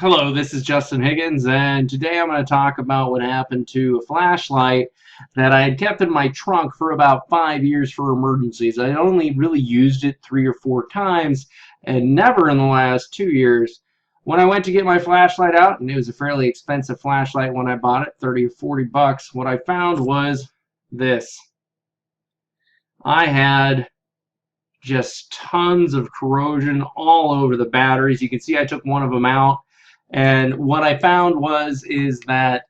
Hello, this is Justin Higgins, and today I'm going to talk about what happened to a flashlight that I had kept in my trunk for about 5 years for emergencies. I only really used it 3 or 4 times, and never in the last 2 years. When I went to get my flashlight out, and it was a fairly expensive flashlight when I bought it, 30 or 40 bucks, what I found was this. I had just tons of corrosion all over the batteries. You can see I took one of them out, and what I found is that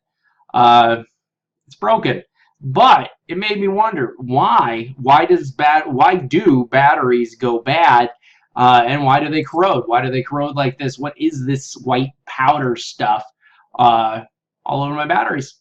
it's broken. But it made me wonder why do batteries go bad, and why do they corrode? Why do they corrode like this? What is this white powder stuff uh, all over my batteries?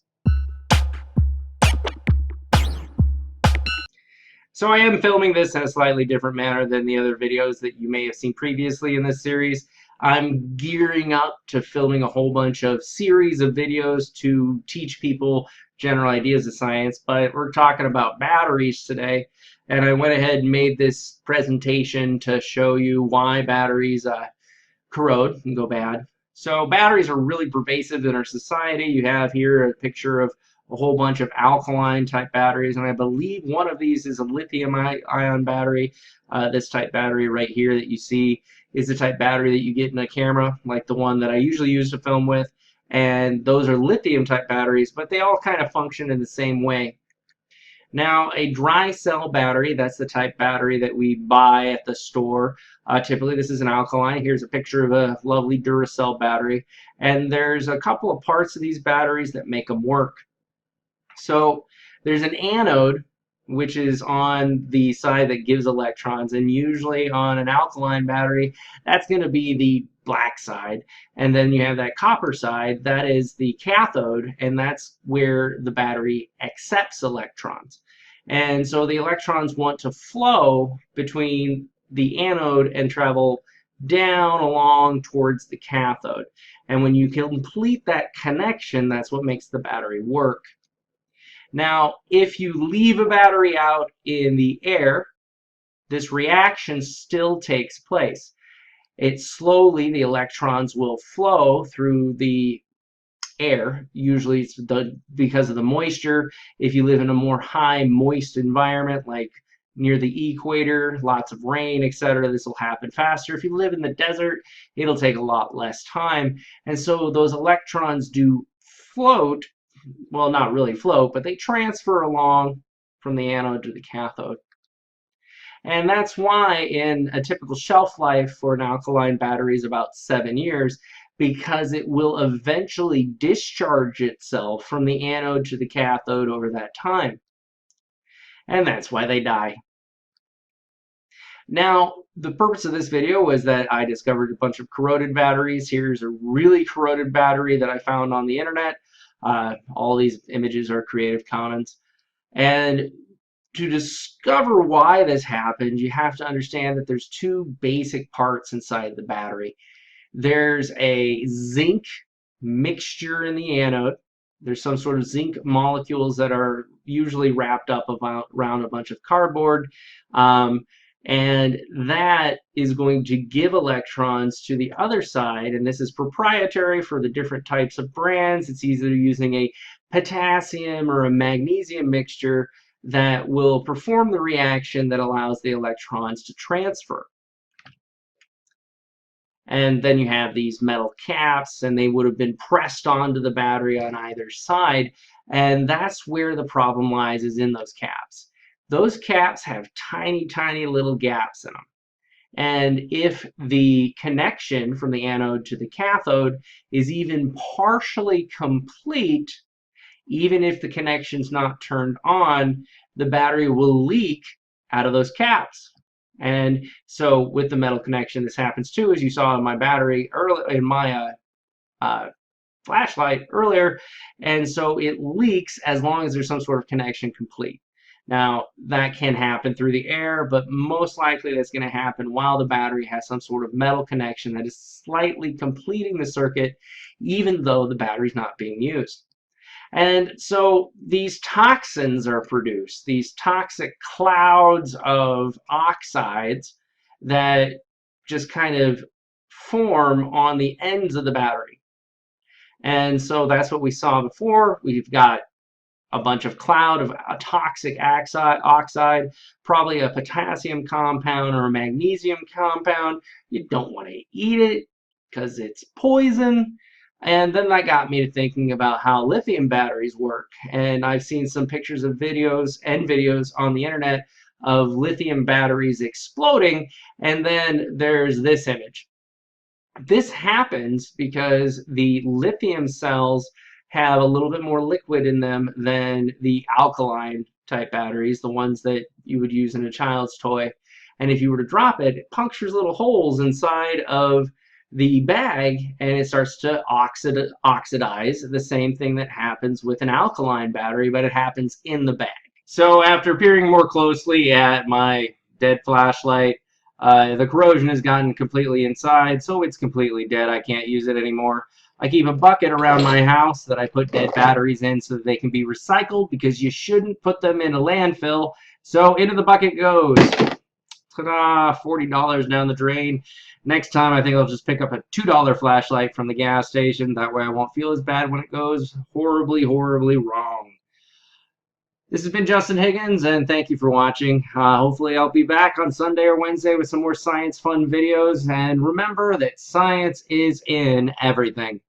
So I am filming this in a slightly different manner than the other videos that you may have seen previously in this series. I'm gearing up to filming a whole bunch of series of videos to teach people general ideas of science, but we're talking about batteries today, and I went ahead and made this presentation to show you why batteries corrode and go bad. So batteries are really pervasive in our society. You have here a picture of a whole bunch of alkaline type batteries, and I believe one of these is a lithium ion battery. This type battery right here that you see is the type battery that you get in a camera, like the one that I usually use to film with, and those are lithium type batteries, but they all kind of function in the same way. Now, a dry cell battery, that's the type battery that we buy at the store. Typically, this is an alkaline. Here's a picture of a lovely Duracell battery. And there's a couple of parts of these batteries that make them work. So there's an anode, which is on the side that gives electrons, and usually on an alkaline battery, that's going to be the black side. And then you have that copper side, that is the cathode, and that's where the battery accepts electrons. And so the electrons want to flow between the anode and travel down along towards the cathode. And when you complete that connection, that's what makes the battery work. Now, if you leave a battery out in the air, this reaction still takes place. The electrons will flow through the air. Usually it's because of the moisture. If you live in a more high moist environment, like near the equator, lots of rain, etc., this will happen faster. If you live in the desert, it'll take a lot less time. And so those electrons do float. Well, not really float, but they transfer along from the anode to the cathode. And that's why in a typical shelf life for an alkaline battery is about 7 years, because it will eventually discharge itself from the anode to the cathode over that time. And that's why they die. Now, the purpose of this video was that I discovered a bunch of corroded batteries. Here's a really corroded battery that I found on the internet. All these images are Creative Commons. And to discover why this happened, you have to understand that there's two basic parts inside the battery. There's a zinc mixture in the anode. There's some sort of zinc molecules that are usually wrapped up around a bunch of cardboard. And that is going to give electrons to the other side, and this is proprietary for the different types of brands. It's either using a potassium or a magnesium mixture that will perform the reaction that allows the electrons to transfer. And then you have these metal caps, and they would have been pressed onto the battery on either side, and that's where the problem lies, is in those caps. Those caps have tiny, tiny little gaps in them. And if the connection from the anode to the cathode is even partially complete, even if the connection's not turned on, the battery will leak out of those caps. And so with the metal connection, this happens too, as you saw in my battery earlier, in my flashlight earlier. And so it leaks as long as there's some sort of connection complete. Now, that can happen through the air, but most likely that's going to happen while the battery has some sort of metal connection that is slightly completing the circuit, even though the battery's not being used. And so these toxins are produced, these toxic clouds of oxides that just kind of form on the ends of the battery. And so that's what we saw before. We've got a bunch of cloud of a toxic oxide, probably a potassium compound or a magnesium compound. You don't want to eat it because it's poison. And then that got me to thinking about how lithium batteries work. And I've seen some pictures of videos on the internet of lithium batteries exploding. And then there's this image. This happens because the lithium cells have a little bit more liquid in them than the alkaline type batteries, the ones that you would use in a child's toy. And if you were to drop it, it punctures little holes inside of the bag and it starts to oxidize, the same thing that happens with an alkaline battery, but it happens in the bag. So after peering more closely at my dead flashlight, the corrosion has gotten completely inside, so it's completely dead. I can't use it anymore. I keep a bucket around my house that I put dead batteries in so that they can be recycled, because you shouldn't put them in a landfill. So into the bucket goes. Ta-da! $40 down the drain. Next time I think I'll just pick up a $2 flashlight from the gas station. That way I won't feel as bad when it goes horribly, horribly wrong. This has been Justin Higgins, and thank you for watching. Hopefully I'll be back on Sunday or Wednesday with some more science fun videos. And remember that science is in everything.